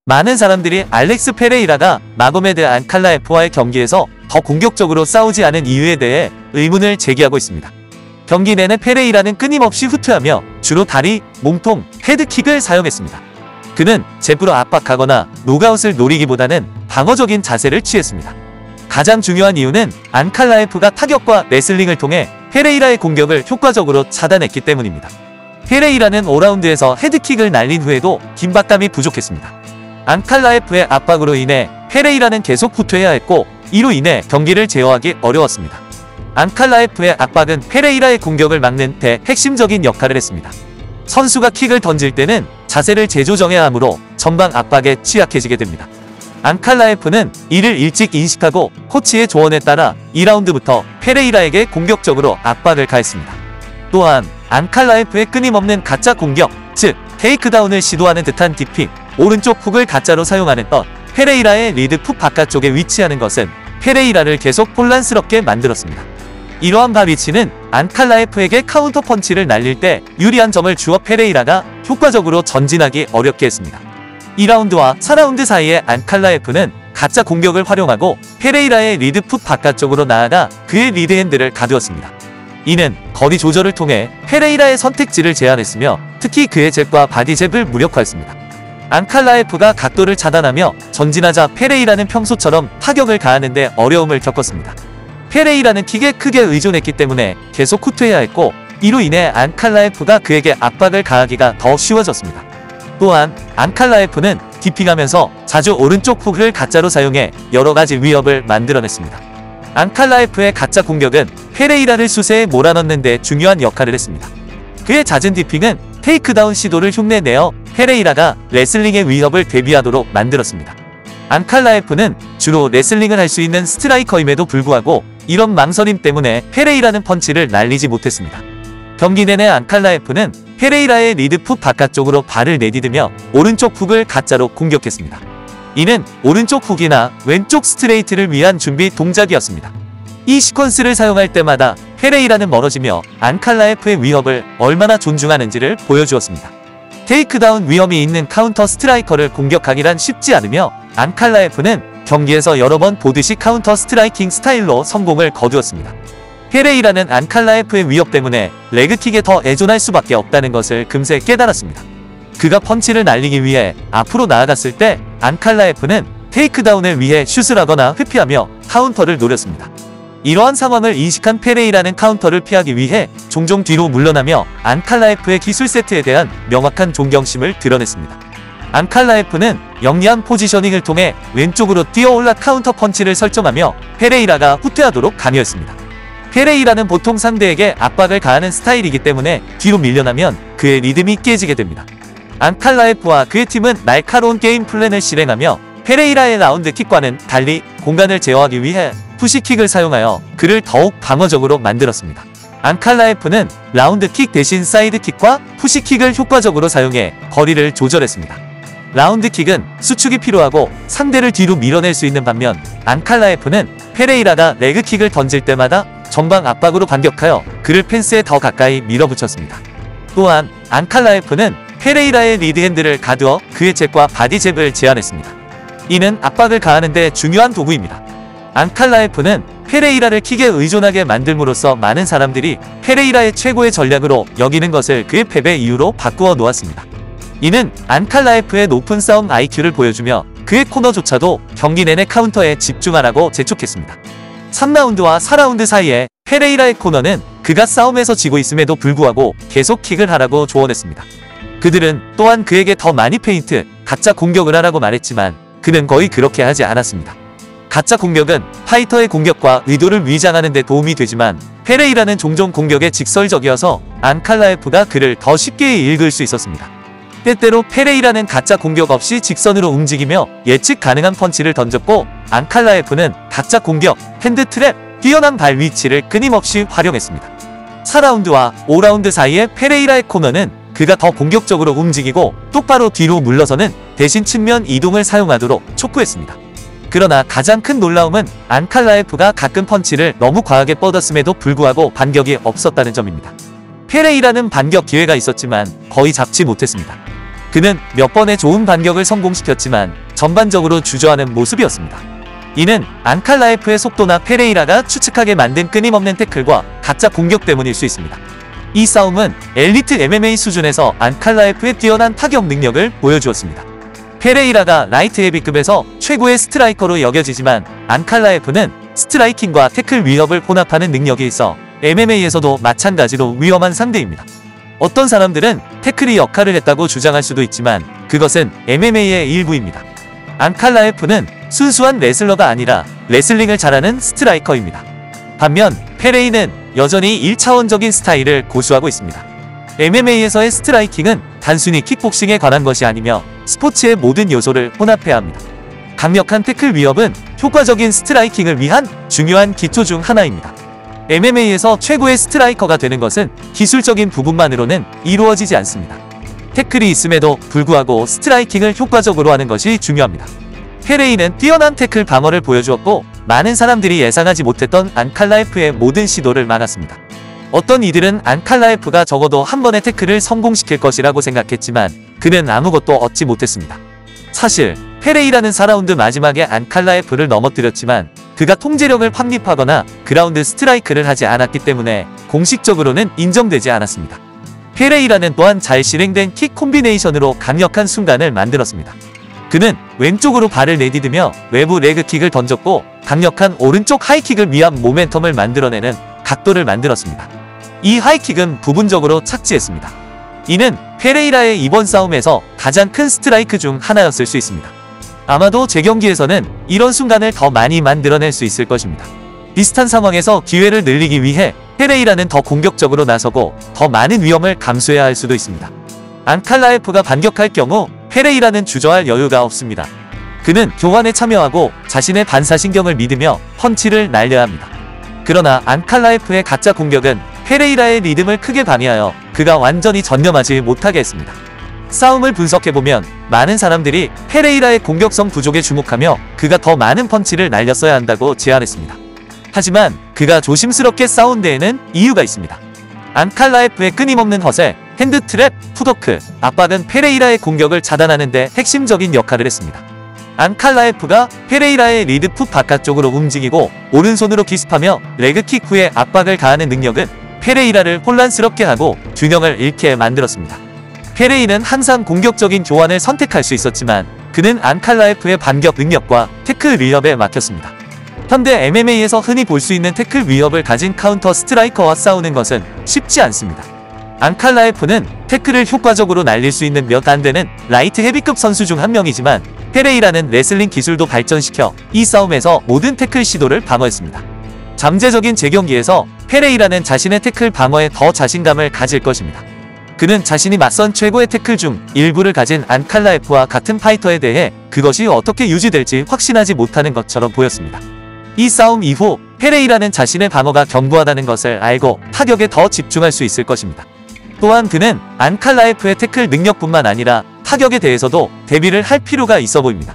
많은 사람들이 알렉스 페레이라가 마고메드 안칼라에프와의 경기에서 더 공격적으로 싸우지 않은 이유에 대해 의문을 제기하고 있습니다. 경기 내내 페레이라는 끊임없이 후퇴하며 주로 다리, 몸통, 헤드킥을 사용했습니다. 그는 제프로 압박하거나 노가웃을 노리기보다는 방어적인 자세를 취했습니다. 가장 중요한 이유는 안칼라에프가 타격과 레슬링을 통해 페레이라의 공격을 효과적으로 차단했기 때문입니다. 페레이라는 5라운드에서 헤드킥을 날린 후에도 긴박감이 부족했습니다. 안칼라에프의 압박으로 인해 페레이라는 계속 후퇴해야 했고, 이로 인해 경기를 제어하기 어려웠습니다. 안칼라에프의 압박은 페레이라의 공격을 막는 데 핵심적인 역할을 했습니다. 선수가 킥을 던질 때는 자세를 재조정해야 하므로 전방 압박에 취약해지게 됩니다. 안칼라에프는 이를 일찍 인식하고 코치의 조언에 따라 2라운드부터 페레이라에게 공격적으로 압박을 가했습니다. 또한 안칼라에프의 끊임없는 가짜 공격, 즉 테이크다운을 시도하는 듯한 디핑, 오른쪽 훅을 가짜로 사용하는 것, 페레이라의 리드 푹 바깥쪽에 위치하는 것은 페레이라를 계속 혼란스럽게 만들었습니다. 이러한 바위치는 안칼라에프에게 카운터 펀치를 날릴 때 유리한 점을 주어 페레이라가 효과적으로 전진하기 어렵게 했습니다. 2라운드와 4라운드 사이에 안칼라에프는 가짜 공격을 활용하고 페레이라의 리드 풋 바깥쪽으로 나아가 그의 리드 핸드를 가두었습니다. 이는 거리 조절을 통해 페레이라의 선택지를 제한했으며 특히 그의 잽과 바디 잽을 무력화했습니다. 안칼라에프가 각도를 차단하며 전진하자 페레이라는 평소처럼 타격을 가하는 데 어려움을 겪었습니다. 페레이라는 킥에 크게 의존했기 때문에 계속 후퇴해야 했고, 이로 인해 안칼라에프가 그에게 압박을 가하기가 더 쉬워졌습니다. 또한 안칼라에프는 디핑하면서 자주 오른쪽 훅을 가짜로 사용해 여러가지 위협을 만들어냈습니다. 안칼라에프의 가짜 공격은 페레이라를 수세에 몰아넣는 데 중요한 역할을 했습니다. 그의 잦은 디핑은 테이크다운 시도를 흉내내어 페레이라가 레슬링의 위협을 대비하도록 만들었습니다. 안칼라에프는 주로 레슬링을 할 수 있는 스트라이커임에도 불구하고 이런 망설임 때문에 페레이라는 펀치를 날리지 못했습니다. 경기 내내 안칼라에프는 페레이라의 리드 풋 바깥쪽으로 발을 내디디며 오른쪽 훅을 가짜로 공격했습니다. 이는 오른쪽 훅이나 왼쪽 스트레이트를 위한 준비 동작이었습니다. 이 시퀀스를 사용할 때마다 페레이라는 멀어지며 안칼라에프의 위협을 얼마나 존중하는지를 보여주었습니다. 테이크다운 위험이 있는 카운터 스트라이커를 공격하기란 쉽지 않으며 안칼라에프는 경기에서 여러 번 보듯이 카운터 스트라이킹 스타일로 성공을 거두었습니다. 페레이라는 안칼라에프의 위협 때문에 레그킥에 더 애존할 수밖에 없다는 것을 금세 깨달았습니다. 그가 펀치를 날리기 위해 앞으로 나아갔을 때 안칼라에프는 테이크다운을 위해 슛을 하거나 회피하며 카운터를 노렸습니다. 이러한 상황을 인식한 페레이라는 카운터를 피하기 위해 종종 뒤로 물러나며 안칼라에프의 기술 세트에 대한 명확한 존경심을 드러냈습니다. 안칼라에프는 영리한 포지셔닝을 통해 왼쪽으로 뛰어올라 카운터 펀치를 설정하며 페레이라가 후퇴하도록 강요했습니다. 페레이라는 보통 상대에게 압박을 가하는 스타일이기 때문에 뒤로 밀려나면 그의 리듬이 깨지게 됩니다. 안칼라에프와 그의 팀은 날카로운 게임 플랜을 실행하며 페레이라의 라운드 킥과는 달리 공간을 제어하기 위해 푸시킥을 사용하여 그를 더욱 방어적으로 만들었습니다. 안칼라에프는 라운드킥 대신 사이드킥과 푸시킥을 효과적으로 사용해 거리를 조절했습니다. 라운드킥은 수축이 필요하고 상대를 뒤로 밀어낼 수 있는 반면 안칼라에프는 페레이라가 레그킥을 던질 때마다 전방 압박으로 반격하여 그를 펜스에 더 가까이 밀어붙였습니다. 또한 안칼라에프는 페레이라의 리드핸드를 가두어 그의 잽과 바디 잽을 제한했습니다. 이는 압박을 가하는 데 중요한 도구입니다. 안칼라에프는 페레이라를 킥에 의존하게 만들므로써 많은 사람들이 페레이라의 최고의 전략으로 여기는 것을 그의 패배 이유로 바꾸어 놓았습니다. 이는 안칼라에프의 높은 싸움 IQ를 보여주며 그의 코너조차도 경기 내내 카운터에 집중하라고 재촉했습니다. 3라운드와 4라운드 사이에 페레이라의 코너는 그가 싸움에서 지고 있음에도 불구하고 계속 킥을 하라고 조언했습니다. 그들은 또한 그에게 더 많이 페인트, 가짜 공격을 하라고 말했지만 그는 거의 그렇게 하지 않았습니다. 가짜 공격은 파이터의 공격과 의도를 위장하는 데 도움이 되지만 페레이라는 종종 공격에 직설적이어서 안칼라에프가 그를 더 쉽게 읽을 수 있었습니다. 때때로 페레이라는 가짜 공격 없이 직선으로 움직이며 예측 가능한 펀치를 던졌고 안칼라에프는 가짜 공격, 핸드트랩, 뛰어난 발 위치를 끊임없이 활용했습니다. 4라운드와 5라운드 사이에 페레이라의 코너는 그가 더 공격적으로 움직이고 똑바로 뒤로 물러서는 대신 측면 이동을 사용하도록 촉구했습니다. 그러나 가장 큰 놀라움은 안칼라에프가 가끔 펀치를 너무 과하게 뻗었음에도 불구하고 반격이 없었다는 점입니다. 페레이라는 반격 기회가 있었지만 거의 잡지 못했습니다. 그는 몇 번의 좋은 반격을 성공시켰지만 전반적으로 주저하는 모습이었습니다. 이는 안칼라에프의 속도나 페레이라가 추측하게 만든 끊임없는 태클과 가짜 공격 때문일 수 있습니다. 이 싸움은 엘리트 MMA 수준에서 안칼라에프의 뛰어난 타격 능력을 보여주었습니다. 페레이라가 라이트 헤비급에서 최고의 스트라이커로 여겨지지만 안칼라에프는 스트라이킹과 태클 위협을 혼합하는 능력이 있어 MMA에서도 마찬가지로 위험한 상대입니다. 어떤 사람들은 태클이 역할을 했다고 주장할 수도 있지만 그것은 MMA의 일부입니다. 안칼라에프는 순수한 레슬러가 아니라 레슬링을 잘하는 스트라이커입니다. 반면 페레이는 여전히 1차원적인 스타일을 고수하고 있습니다. MMA에서의 스트라이킹은 단순히 킥복싱에 관한 것이 아니며 스포츠의 모든 요소를 혼합해야 합니다. 강력한 태클 위협은 효과적인 스트라이킹을 위한 중요한 기초 중 하나입니다. MMA에서 최고의 스트라이커가 되는 것은 기술적인 부분만으로는 이루어지지 않습니다. 태클이 있음에도 불구하고 스트라이킹을 효과적으로 하는 것이 중요합니다. 페레이는 뛰어난 태클 방어를 보여주었고 많은 사람들이 예상하지 못했던 안칼라에프의 모든 시도를 막았습니다. 어떤 이들은 안칼라에프가 적어도 한 번의 태클을 성공시킬 것이라고 생각했지만 그는 아무것도 얻지 못했습니다. 사실 페레이라는 4라운드 마지막에 안칼라에프를 넘어뜨렸지만 그가 통제력을 확립하거나 그라운드 스트라이크를 하지 않았기 때문에 공식적으로는 인정되지 않았습니다. 페레이라는 또한 잘 실행된 킥 콤비네이션으로 강력한 순간을 만들었습니다. 그는 왼쪽으로 발을 내디디며 외부 레그킥을 던졌고 강력한 오른쪽 하이킥을 위한 모멘텀을 만들어내는 각도를 만들었습니다. 이 하이킥은 부분적으로 착지했습니다. 이는 페레이라의 이번 싸움에서 가장 큰 스트라이크 중 하나였을 수 있습니다. 아마도 재경기에서는 이런 순간을 더 많이 만들어낼 수 있을 것입니다. 비슷한 상황에서 기회를 늘리기 위해 페레이라는 더 공격적으로 나서고 더 많은 위험을 감수해야 할 수도 있습니다. 안칼라에프가 반격할 경우 페레이라는 주저할 여유가 없습니다. 그는 교환에 참여하고 자신의 반사신경을 믿으며 펀치를 날려야 합니다. 그러나 안칼라에프의 가짜 공격은 페레이라의 리듬을 크게 방해하여 그가 완전히 전념하지 못하게 했습니다. 싸움을 분석해보면 많은 사람들이 페레이라의 공격성 부족에 주목하며 그가 더 많은 펀치를 날렸어야 한다고 제안했습니다. 하지만 그가 조심스럽게 싸운 데에는 이유가 있습니다. 안칼라에프의 끊임없는 허세, 핸드트랩, 푸더크, 압박은 페레이라의 공격을 차단하는 데 핵심적인 역할을 했습니다. 안칼라에프가 페레이라의 리드풋 바깥쪽으로 움직이고 오른손으로 기습하며 레그킥 후에 압박을 가하는 능력은 페레이라를 혼란스럽게 하고 균형을 잃게 만들었습니다. 페레이는 항상 공격적인 교환을 선택할 수 있었지만 그는 안칼라에프의 반격 능력과 태클 위협에 막혔습니다. 현대 MMA에서 흔히 볼 수 있는 태클 위협을 가진 카운터 스트라이커와 싸우는 것은 쉽지 않습니다. 안칼라에프는 태클을 효과적으로 날릴 수 있는 몇 안 되는 라이트 헤비급 선수 중 한 명이지만 페레이라는 레슬링 기술도 발전시켜 이 싸움에서 모든 태클 시도를 방어했습니다. 잠재적인 재경기에서 페레이라는 자신의 태클 방어에 더 자신감을 가질 것입니다. 그는 자신이 맞선 최고의 태클 중 일부를 가진 안칼라에프와 같은 파이터에 대해 그것이 어떻게 유지될지 확신하지 못하는 것처럼 보였습니다. 이 싸움 이후 페레이라는 자신의 방어가 견고하다는 것을 알고 타격에 더 집중할 수 있을 것입니다. 또한 그는 안칼라에프의 태클 능력뿐만 아니라 타격에 대해서도 대비를 할 필요가 있어 보입니다.